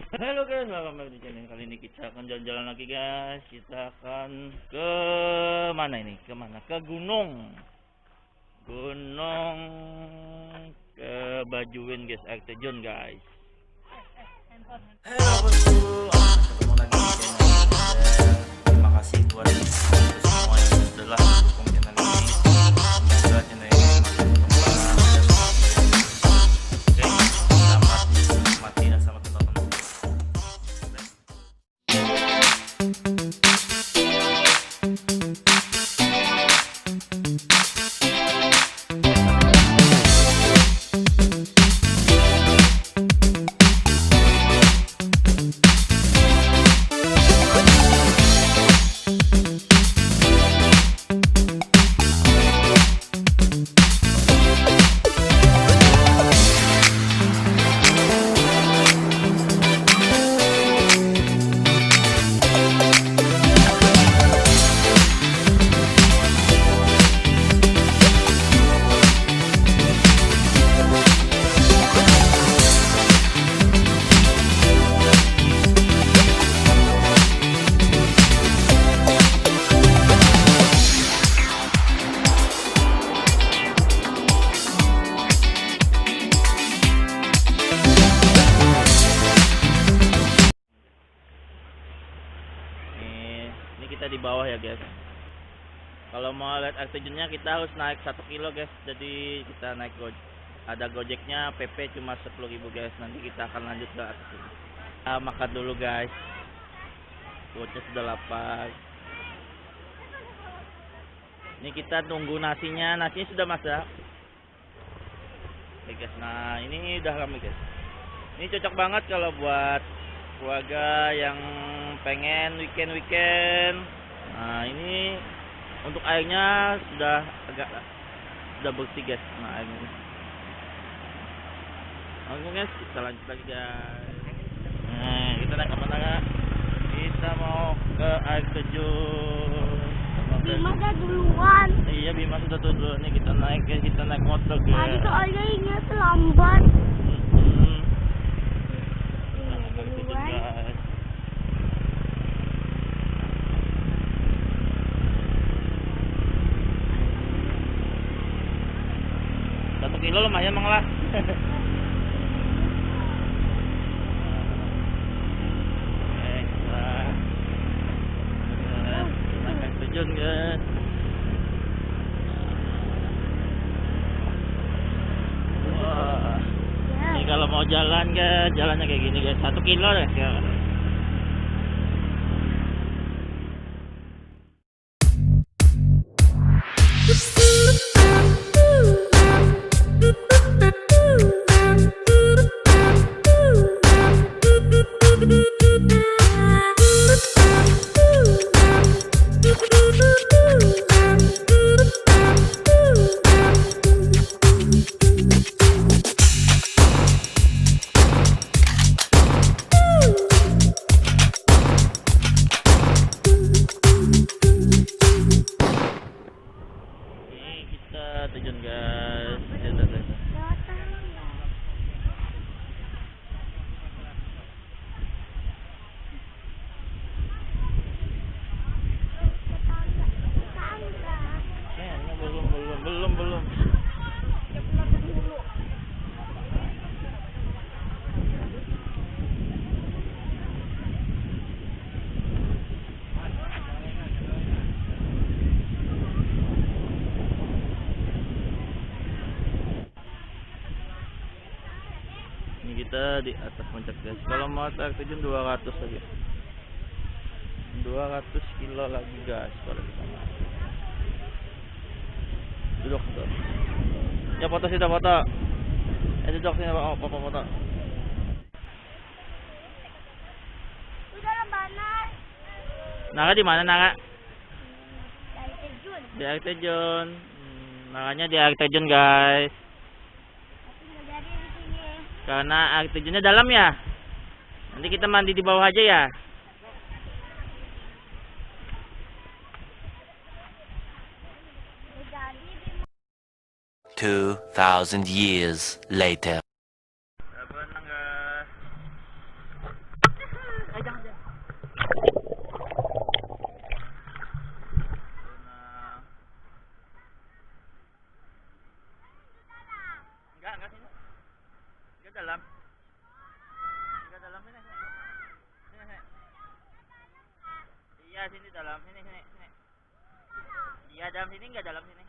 Halo guys, welcome back di channel. Kali ini kita akan jalan-jalan lagi guys. Kita akan ke mana ini? Ke mana? Ke gunung. Gunung ke Bajuin guys, air terjun guys. Halo bosku, ketemu lagi di channel Kal-Sel. Terima kasih buat semua yang sudah mendukung channel ini. Semoga channel ini semakin berkembang. Oke, selamat menikmati dan selamat menonton. Ini kita di bawah ya guys. Kalau mau lihat air terjunnya kita harus naik 1 kilo guys. Jadi kita naik ada gojeknya, PP cuma 10.000 guys. Nanti kita akan lanjut ke atas ini. Makan dulu guys. Perutnya sudah lapar. Ini kita tunggu nasinya. Nasinya sudah masak. Oke guys. Nah ini udah ramai guys. Ini cocok banget kalau buat keluarga yang pengen weekend. Nah ini untuk airnya sudah bersih guys. Nah airnya. Oke guys, kita lanjut lagi guys. Nah kita naik ke mana? Kita mau ke air terjun. Bima udah duluan. Iya Bima sudah duluan nih, kita naik motor guys. Tadi soalnya ini terlambat. Satu kilo lumayan emang lah. Naik terjun guys. Wah. Ini kalau mau jalan guys, jalannya kayak gini guys. 1 kilo guys ya. Terjun guys. Belum. Ini kita di atas puncak guys. Kalau mau air terjun 200 aja. 200 kilo lagi guys kalau kita mau. Duduk tuh. Ya foto sih, foto. Duduk sini foto. Udah lembanan. Nara di mana Nara? Di air terjun. Di air terjun. Naranya di air terjun guys. Tapi nggak jadi di sini. Karena air terjunnya dalam ya. Nanti kita mandi di bawah aja ya. 2,000 years later. Berenang guys. sini dalam sini. Iya dalam sini enggak dalam sini.